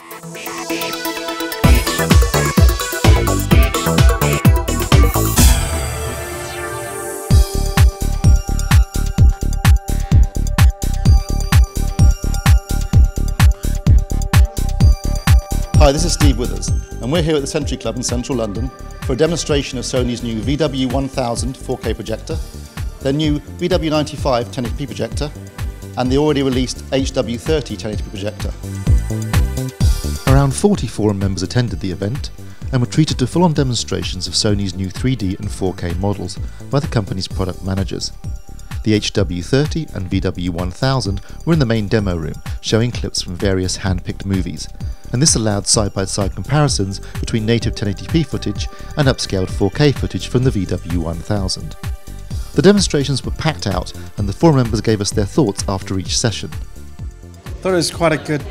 Hi, this is Steve Withers, and we're here at the Century Club in central London for a demonstration of Sony's new VW1000 4K projector, their new VW95 1080p projector, and the already released HW30 1080p projector. Around 40 forum members attended the event and were treated to full-on demonstrations of Sony's new 3D and 4K models by the company's product managers. The HW30 and VW1000 were in the main demo room, showing clips from various hand-picked movies, and this allowed side-by-side comparisons between native 1080p footage and upscaled 4K footage from the VW1000. The demonstrations were packed out, and the forum members gave us their thoughts after each session. I thought it was quite a good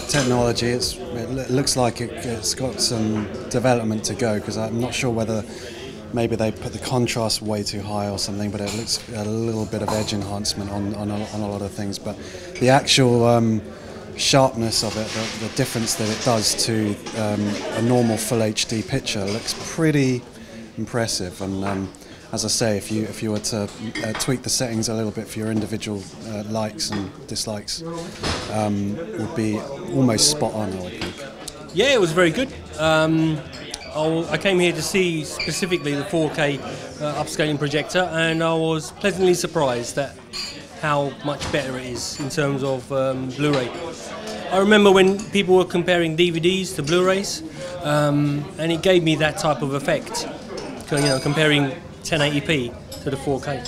technology. It looks like it's got some development to go, because I'm not sure whether maybe they put the contrast way too high or something, but it looks a little bit of edge enhancement on a lot of things. But the actual sharpness of it, the difference that it does to a normal full HD picture looks pretty impressive. And as I say, if you were to tweak the settings a little bit for your individual likes and dislikes, would be almost spot on, I would think. Yeah, it was very good. I came here to see specifically the 4K upscaling projector, and I was pleasantly surprised at how much better it is in terms of Blu-ray. I remember when people were comparing DVDs to Blu-rays, and it gave me that type of effect, comparing 1080p to the 4K.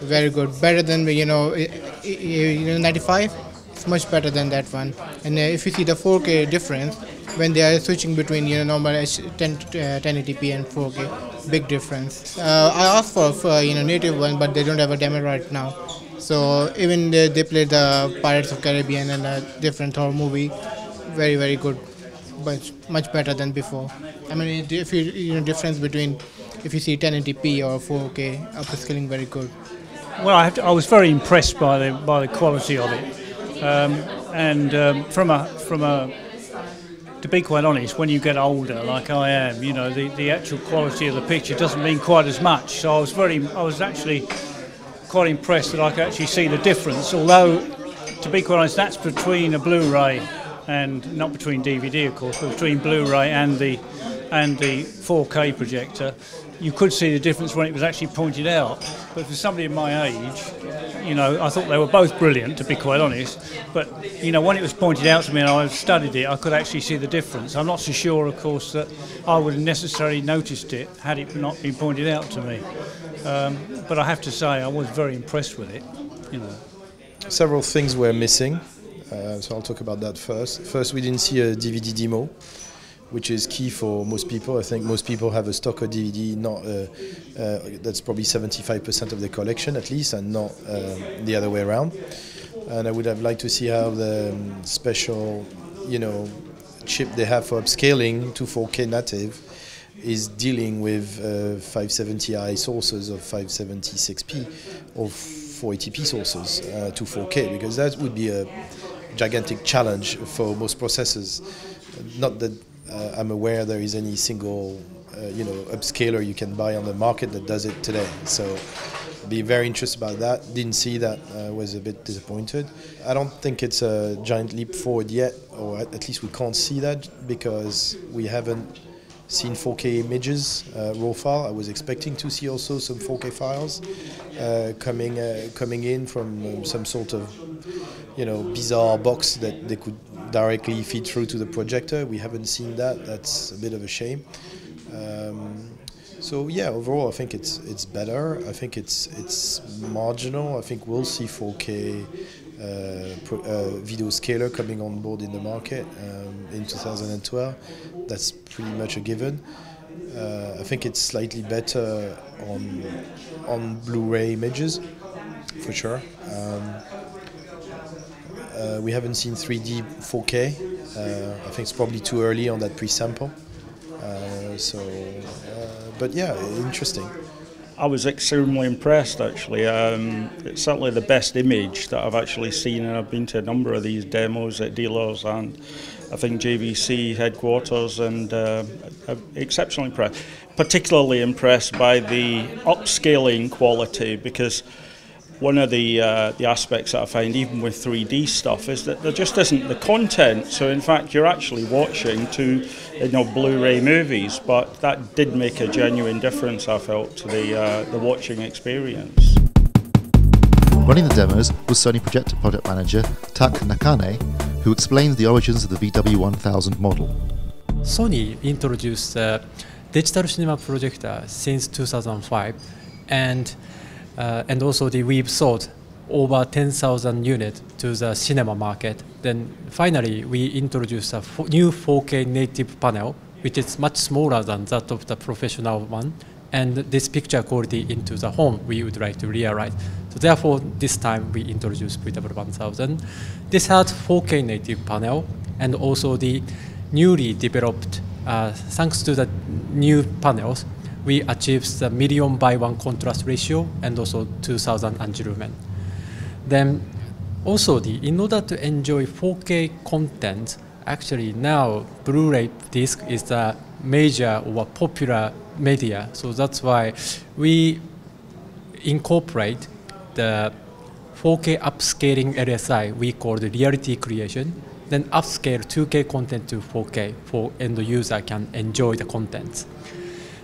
Very good, better than 95. It's much better than that one. And if you see the 4K difference when they are switching between normal 1080p and 4K, big difference. I asked for native one, but they don't have a demo right now. So even they played the Pirates of Caribbean and a different horror movie, very, very good, but much better than before. I mean, if you difference between if you see 1080p or 4K, upscaling very good. Well, I was very impressed by the quality of it, to be quite honest, when you get older, like I am, the actual quality of the picture doesn't mean quite as much. So I was actually quite impressed that I could actually see the difference. Although, to be quite honest, that's between a Blu-ray and not between DVD, of course, but between Blu-ray and the 4K projector. You could see the difference when it was actually pointed out. But for somebody of my age, I thought they were both brilliant, to be quite honest. But, when it was pointed out to me and I studied it, I could actually see the difference. I'm not so sure, of course, that I would have necessarily noticed it had it not been pointed out to me. But I have to say, I was very impressed with it. Several things were missing, so I'll talk about that first. First, we didn't see a DVD demo, which is key for most people. I think most people have a stock of DVD, that's probably 75% of their collection at least, and not the other way around. And I would have liked to see how the special, chip they have for upscaling to 4K native is dealing with 570i sources of 576p or 480p sources to 4K, because that would be a gigantic challenge for most processors. Not that I'm aware there is any single upscaler you can buy on the market that does it today. So be very interested about that. Didn't see that, was a bit disappointed. I don't think it's a giant leap forward yet, or at least we can't see that because we haven't seen 4K images, raw file. I was expecting to see also some 4K files coming in from some sort of bizarre box that they could directly feed through to the projector. We haven't seen that. That's a bit of a shame. So yeah, overall I think it's better. I think it's marginal. I think we'll see 4K video scaler coming on board in the market in 2012. That's pretty much a given. I think it's slightly better on Blu-ray images, for sure. We haven't seen 3D 4K. I think it's probably too early on that pre-sample. But yeah, interesting. I was extremely impressed actually. It's certainly the best image that I've actually seen, and I've been to a number of these demos at dealers and I think JVC headquarters, and I'm exceptionally impressed. Particularly impressed by the upscaling quality, because one of the aspects that I find even with 3D stuff is that there just isn't the content. So in fact you're actually watching two Blu-ray movies, but that did make a genuine difference, I felt, to the watching experience. Running the demos was Sony Projector Product Manager Tak Nakane, who explains the origins of the VW1000 model. Sony introduced the digital cinema projector since 2005, and also we've sold over 10,000 units to the cinema market. Then finally we introduced a new 4K native panel, which is much smaller than that of the professional one, and this picture quality into the home we would like to realize. So therefore this time we introduced VW1000. This has 4K native panel, and also the newly developed, thanks to the new panels, we achieved the million-by-1 contrast ratio and also 2000 angulumen. Then also in order to enjoy 4K content, actually now Blu-ray disc is the major or popular media. So that's why we incorporate the 4K upscaling LSI we call the reality creation, then upscale 2K content to 4K for end user can enjoy the contents.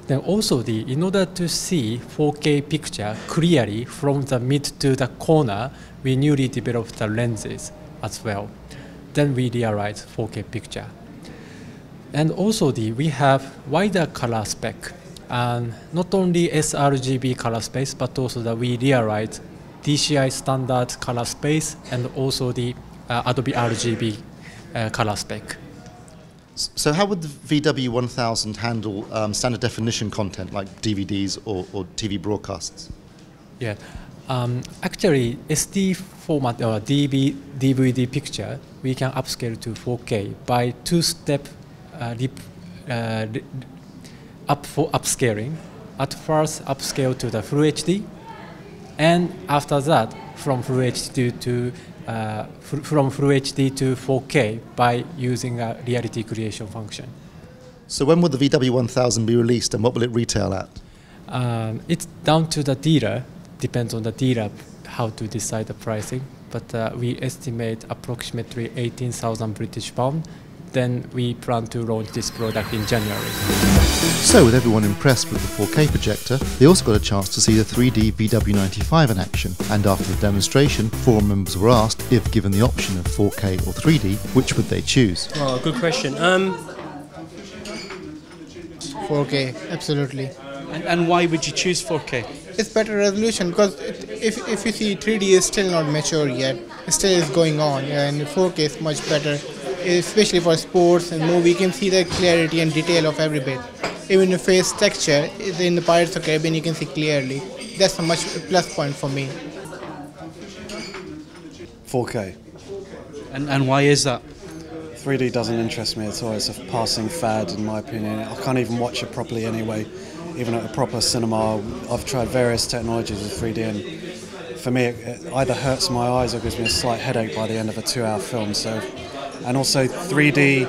Then also in order to see 4K picture clearly from the mid to the corner, we newly developed the lenses as well. Then we realize 4K picture. And also we have wider color spec, and not only sRGB color space, but also we realize DCI standard color space and also the Adobe RGB color spec. So how would the VW1000 handle standard definition content like DVDs or TV broadcasts? Yeah, actually SD format or DVD picture, we can upscale to 4K by two-step upscaling. At first upscale to the Full HD, and after that from Full HD to from Full HD to 4K by using a reality creation function. So when will the VW1000 be released, and what will it retail at? It's down to the dealer, depends on the dealer how to decide the pricing, but we estimate approximately 18,000 British pound. Then we plan to launch this product in January. So with everyone impressed with the 4K projector, they also got a chance to see the 3D VW95 in action, and after the demonstration, forum members were asked if given the option of 4K or 3D, which would they choose? Oh, good question. 4K, absolutely. And why would you choose 4K? It's better resolution, because if you see 3D is still not mature yet, it still is going on, and 4K is much better, especially for sports and movie. You can see the clarity and detail of every bit. Even the face texture in the Pirates of the Caribbean, you can see clearly. That's a much plus point for me. 4K. And why is that? 3D doesn't interest me at all. It's a passing fad in my opinion. I can't even watch it properly anyway. Even at a proper cinema, I've tried various technologies with 3D, and for me it either hurts my eyes or gives me a slight headache by the end of a 2-hour film. So, and also 3D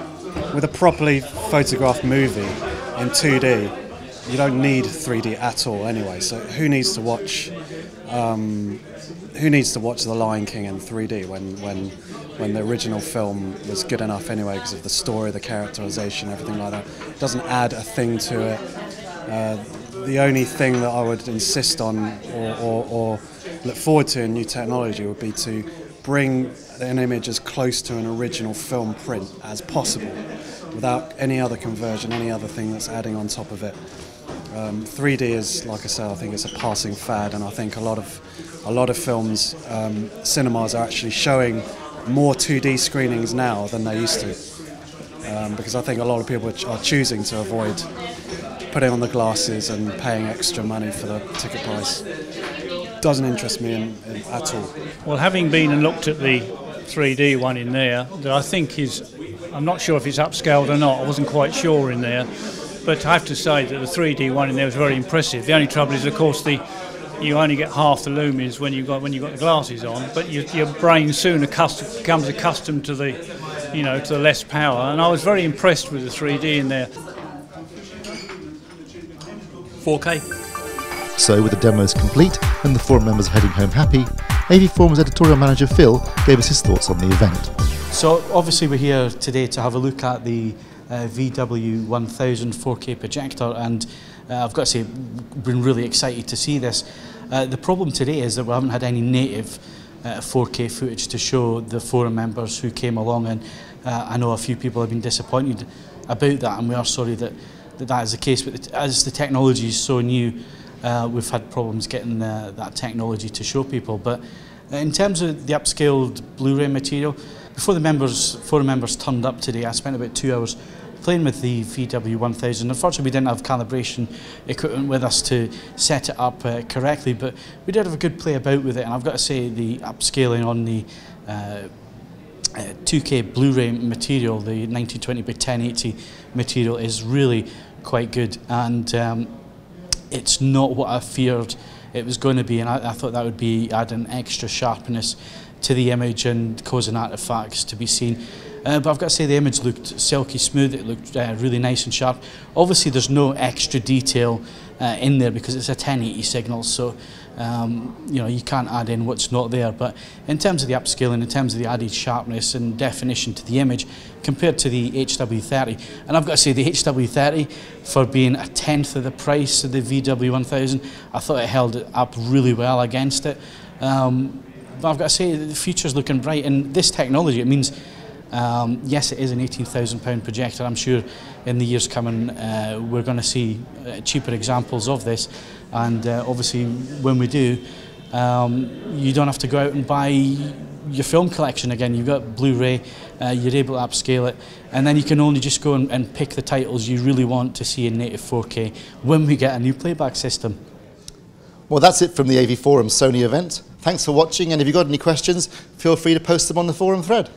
with a properly photographed movie in 2D, you don't need 3D at all anyway. So who needs to watch The Lion King in 3D when the original film was good enough anyway because of the story, the characterization, everything like that. It doesn't add a thing to it. The only thing that I would insist on or look forward to in new technology would be to bring an image as close to an original film print as possible without any other conversion, any other thing that's adding on top of it. 3D is, like I said, I think it's a passing fad, and I think a lot of films, cinemas are actually showing more 2D screenings now than they used to, because I think a lot of people are choosing to avoid putting on the glasses and paying extra money for the ticket price. Doesn't interest me at all. Well, having been and looked at the 3D one in there, that I think is, I'm not sure if it's upscaled or not, I wasn't quite sure in there, but I have to say that the 3D one in there was very impressive. The only trouble is, of course, you only get half the lumens when you've got the glasses on, but your brain soon becomes accustomed to the, to the less power. And I was very impressed with the 3D in there. 4K. So with the demos complete and the forum members heading home happy, AVForums editorial manager Phil gave us his thoughts on the event. So obviously we're here today to have a look at the VW1000 4K projector, and I've got to say, been really excited to see this. The problem today is that we haven't had any native 4K footage to show the forum members who came along, and I know a few people have been disappointed about that, and we are sorry that is the case. But as the technology is so new, we've had problems getting that technology to show people. But in terms of the upscaled Blu-ray material, before the forum members turned up today, I spent about 2 hours playing with the VW1000. Unfortunately, we didn't have calibration equipment with us to set it up correctly, but we did have a good play about with it, and I've got to say the upscaling on the 2K Blu-ray material, the 1920 by 1080 material, is really quite good, and it's not what I feared it was going to be, and I thought that would be adding extra sharpness to the image and causing artifacts to be seen. But I've got to say the image looked silky smooth, it looked really nice and sharp. Obviously there's no extra detail in there because it's a 1080 signal, so you can't add in what's not there. But in terms of the upscaling, in terms of the added sharpness and definition to the image compared to the HW30, and I've got to say the HW30, for being a tenth of the price of the VW1000, I thought it held it up really well against it. But I've got to say the future's looking bright, and this technology, it means yes, it is an £18,000 projector. I'm sure in the years coming we're going to see cheaper examples of this, and obviously when we do, you don't have to go out and buy your film collection again. You've got Blu-ray, you're able to upscale it, and then you can only just go and pick the titles you really want to see in native 4K when we get a new playback system. Well, that's it from the AVForums Sony event. Thanks for watching, and if you've got any questions, feel free to post them on the forum thread.